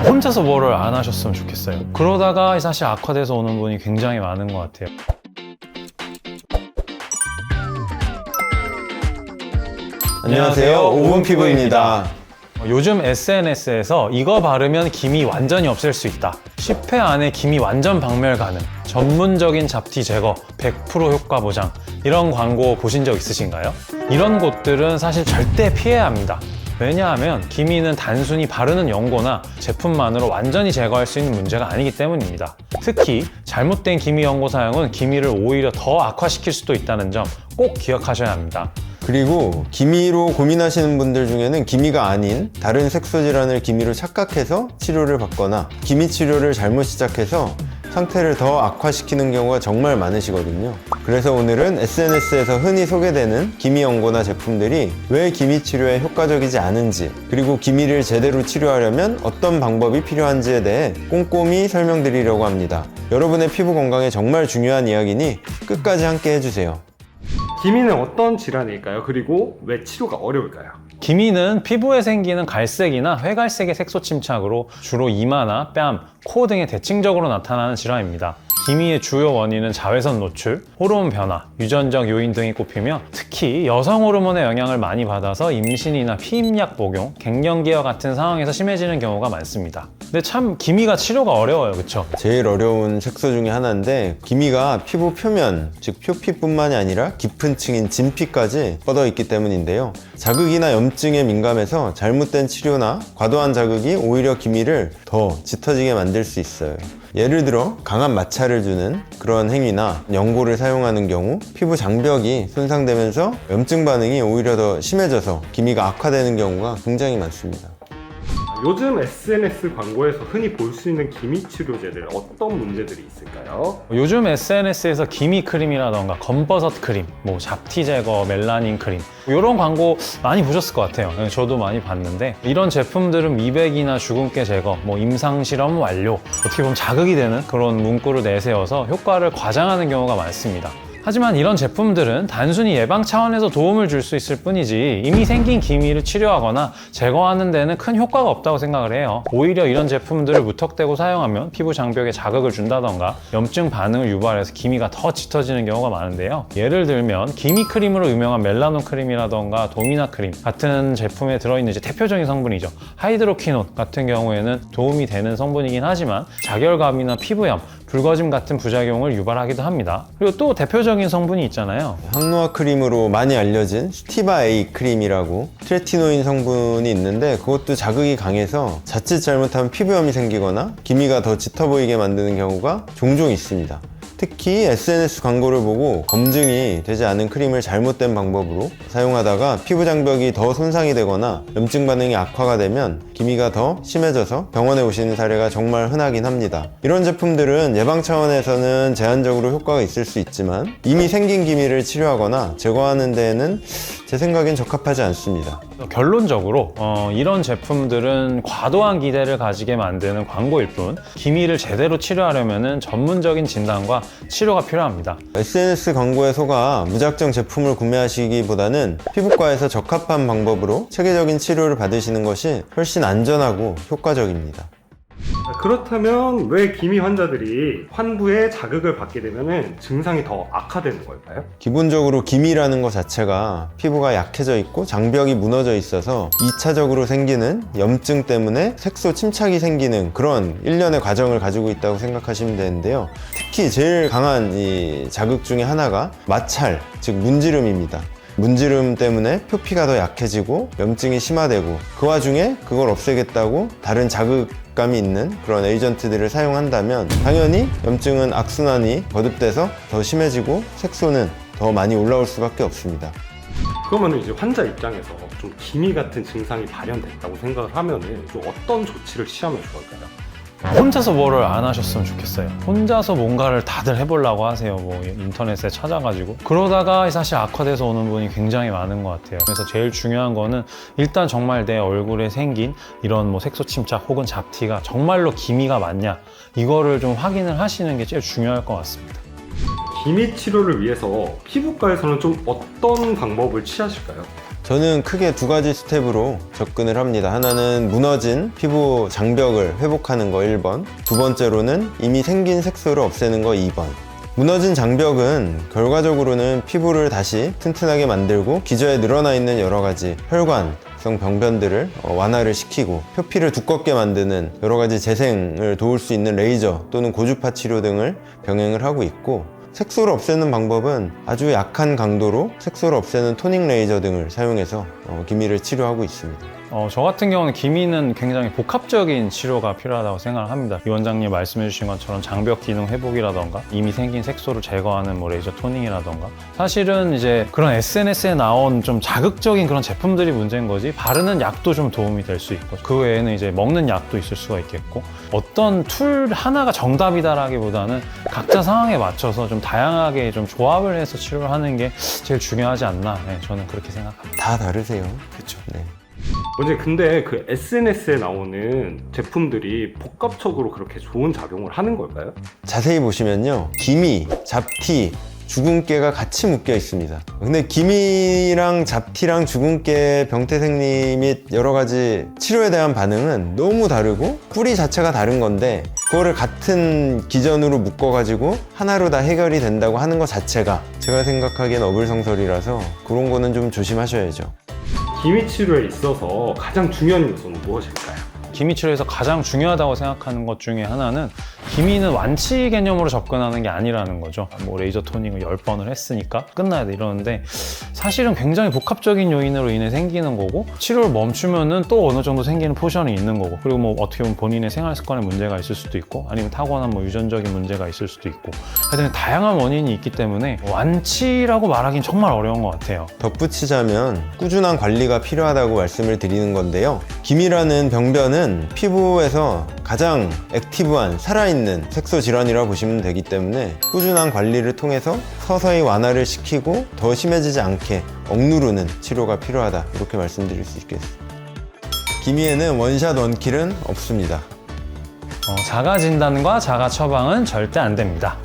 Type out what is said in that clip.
혼자서 뭐를 안 하셨으면 좋겠어요. 그러다가 사실 악화돼서 오는 분이 굉장히 많은 것 같아요. 안녕하세요, 오븐 피부입니다. 요즘 SNS에서 이거 바르면 기미 완전히 없앨 수 있다, 10회 안에 기미 완전 박멸 가능, 전문적인 잡티 제거 100% 효과 보장, 이런 광고 보신 적 있으신가요? 이런 곳들은 사실 절대 피해야 합니다. 왜냐하면 기미는 단순히 바르는 연고나 제품만으로 완전히 제거할 수 있는 문제가 아니기 때문입니다. 특히 잘못된 기미 연고 사용은 기미를 오히려 더 악화시킬 수도 있다는 점 꼭 기억하셔야 합니다. 그리고 기미로 고민하시는 분들 중에는 기미가 아닌 다른 색소 질환을 기미로 착각해서 치료를 받거나 기미 치료를 잘못 시작해서 상태를 더 악화시키는 경우가 정말 많으시거든요. 그래서 오늘은 SNS에서 흔히 소개되는 기미 연고나 제품들이 왜 기미 치료에 효과적이지 않은지, 그리고 기미를 제대로 치료하려면 어떤 방법이 필요한지에 대해 꼼꼼히 설명드리려고 합니다. 여러분의 피부 건강에 정말 중요한 이야기니 끝까지 함께 해주세요. 기미는 어떤 질환일까요? 그리고 왜 치료가 어려울까요? 기미는 피부에 생기는 갈색이나 회갈색의 색소 침착으로 주로 이마나 뺨, 코 등에 대칭적으로 나타나는 질환입니다. 기미의 주요 원인은 자외선 노출, 호르몬 변화, 유전적 요인 등이 꼽히며 특히 여성 호르몬의 영향을 많이 받아서 임신이나 피임약 복용, 갱년기와 같은 상황에서 심해지는 경우가 많습니다. 근데 참 기미가 치료가 어려워요, 그쵸? 제일 어려운 색소 중에 하나인데, 기미가 피부 표면, 즉 표피뿐만이 아니라 깊은 층인 진피까지 뻗어 있기 때문인데요. 자극이나 염증에 민감해서 잘못된 치료나 과도한 자극이 오히려 기미를 더 짙어지게 만들 수 있어요. 예를 들어 강한 마찰을 주는 그런 행위나 연고를 사용하는 경우 피부 장벽이 손상되면서 염증 반응이 오히려 더 심해져서 기미가 악화되는 경우가 굉장히 많습니다. 요즘 SNS 광고에서 흔히 볼 수 있는 기미 치료제들 어떤 문제들이 있을까요? 요즘 SNS에서 기미 크림이라던가 검버섯 크림, 잡티 제거, 멜라닌 크림, 이런 광고 많이 보셨을 것 같아요. 저도 많이 봤는데, 이런 제품들은 미백이나 주근깨 제거, 임상 실험 완료, 어떻게 보면 자극이 되는 그런 문구를 내세워서 효과를 과장하는 경우가 많습니다. 하지만 이런 제품들은 단순히 예방 차원에서 도움을 줄 수 있을 뿐이지 이미 생긴 기미를 치료하거나 제거하는 데는 큰 효과가 없다고 생각을 해요. 오히려 이런 제품들을 무턱대고 사용하면 피부 장벽에 자극을 준다던가 염증 반응을 유발해서 기미가 더 짙어지는 경우가 많은데요. 예를 들면 기미 크림으로 유명한 멜라논 크림이라던가 도미나 크림 같은 제품에 들어있는 대표적인 성분이죠. 하이드로퀴논 같은 경우에는 도움이 되는 성분이긴 하지만 자결감이나 피부염, 붉어짐 같은 부작용을 유발하기도 합니다. 그리고 또 대표적인 성분이 있잖아요. 항노화 크림으로 많이 알려진 스티바 A 크림이라고 트레티노인 성분이 있는데, 그것도 자극이 강해서 자칫 잘못하면 피부염이 생기거나 기미가 더 짙어 보이게 만드는 경우가 종종 있습니다. 특히 SNS 광고를 보고 검증이 되지 않은 크림을 잘못된 방법으로 사용하다가 피부 장벽이 더 손상이 되거나 염증 반응이 악화가 되면 기미가 더 심해져서 병원에 오시는 사례가 정말 흔하긴 합니다. 이런 제품들은 예방 차원에서는 제한적으로 효과가 있을 수 있지만 이미 생긴 기미를 치료하거나 제거하는 데에는 제 생각엔 적합하지 않습니다. 결론적으로 이런 제품들은 과도한 기대를 가지게 만드는 광고일 뿐, 기미를 제대로 치료하려면 전문적인 진단과 치료가 필요합니다. SNS 광고에 속아 무작정 제품을 구매하시기보다는 피부과에서 적합한 방법으로 체계적인 치료를 받으시는 것이 훨씬 안전하고 효과적입니다. 그렇다면 왜 기미 환자들이 환부에 자극을 받게 되면 증상이 더 악화되는 걸까요? 기본적으로 기미라는 것 자체가 피부가 약해져 있고 장벽이 무너져 있어서 2차적으로 생기는 염증 때문에 색소 침착이 생기는 그런 일련의 과정을 가지고 있다고 생각하시면 되는데요. 특히 제일 강한 이 자극 중에 하나가 마찰, 즉 문지름입니다. 문지름 때문에 표피가 더 약해지고 염증이 심화되고, 그 와중에 그걸 없애겠다고 다른 자극감이 있는 그런 에이전트들을 사용한다면 당연히 염증은 악순환이 거듭돼서 더 심해지고 색소는 더 많이 올라올 수밖에 없습니다. 그러면 이제 환자 입장에서 좀 기미 같은 증상이 발현됐다고 생각을 하면은 좀 어떤 조치를 취하면 좋을까요? 혼자서 뭐를 안 하셨으면 좋겠어요. 혼자서 뭔가를 다들 해보려고 하세요. 인터넷에 찾아가지고. 그러다가 사실 악화돼서 오는 분이 굉장히 많은 것 같아요. 그래서 제일 중요한 거는 일단 정말 내 얼굴에 생긴 이런 색소 침착 혹은 잡티가 정말로 기미가 맞냐, 이거를 좀 확인을 하시는 게 제일 중요할 것 같습니다. 기미 치료를 위해서 피부과에서는 좀 어떤 방법을 취하실까요? 저는 크게 두 가지 스텝으로 접근을 합니다. 하나는 무너진 피부 장벽을 회복하는 거 1번, 두 번째로는 이미 생긴 색소를 없애는 거 2번. 무너진 장벽은 결과적으로는 피부를 다시 튼튼하게 만들고 기저에 늘어나 있는 여러 가지 혈관성 병변들을 완화를 시키고 표피를 두껍게 만드는 여러 가지 재생을 도울 수 있는 레이저 또는 고주파 치료 등을 병행을 하고 있고, 색소를 없애는 방법은 아주 약한 강도로 색소를 없애는 토닝 레이저 등을 사용해서 기미를 치료하고 있습니다. 저 같은 경우는 기미는 굉장히 복합적인 치료가 필요하다고 생각을 합니다. 이 원장님 말씀해 주신 것처럼 장벽 기능 회복이라던가 이미 생긴 색소를 제거하는 뭐 레이저 토닝이라던가, 사실은 이제 그런 SNS에 나온 좀 자극적인 그런 제품들이 문제인 거지, 바르는 약도 좀 도움이 될 수 있고, 그 외에는 이제 먹는 약도 있을 수가 있겠고, 어떤 툴 하나가 정답이다라기보다는 각자 상황에 맞춰서 좀 다양하게 좀 조합을 해서 치료를 하는 게 제일 중요하지 않나, 저는 그렇게 생각합니다. 다 다르세요. 그렇죠. 네. 원장님, 근데 그 SNS에 나오는 제품들이 복합적으로 그렇게 좋은 작용을 하는 걸까요? 자세히 보시면요, 기미, 잡티, 주근깨가 같이 묶여 있습니다. 근데 기미랑 잡티랑 주근깨 병태생리 및 여러 가지 치료에 대한 반응은 너무 다르고 뿌리 자체가 다른 건데, 그거를 같은 기전으로 묶어가지고 하나로 다 해결이 된다고 하는 것 자체가 제가 생각하기엔 어불성설이라서 그런 거는 좀 조심하셔야죠. 기미 치료에 있어서 가장 중요한 요소는 무엇일까요? 기미 치료에서 가장 중요하다고 생각하는 것 중에 하나는, 기미는 완치 개념으로 접근하는 게 아니라는 거죠. 뭐 레이저 토닝을 10번을 했으니까 끝나야 돼 이러는데, 사실은 굉장히 복합적인 요인으로 인해 생기는 거고, 치료를 멈추면은 또 어느 정도 생기는 포션이 있는 거고, 그리고 뭐 어떻게 보면 본인의 생활 습관에 문제가 있을 수도 있고, 아니면 타고난 뭐 유전적인 문제가 있을 수도 있고, 하여튼 다양한 원인이 있기 때문에 완치라고 말하기는 정말 어려운 것 같아요. 덧붙이자면 꾸준한 관리가 필요하다고 말씀을 드리는 건데요, 기미라는 병변은 피부에서 가장 액티브한 살아있는 색소 질환이라고 보시면 되기 때문에 꾸준한 관리를 통해서 서서히 완화를 시키고 더 심해지지 않게 억누르는 치료가 필요하다, 이렇게 말씀드릴 수 있겠습니다. 기미에는 원샷 원킬은 없습니다. 자가 진단과 자가 처방은 절대 안 됩니다.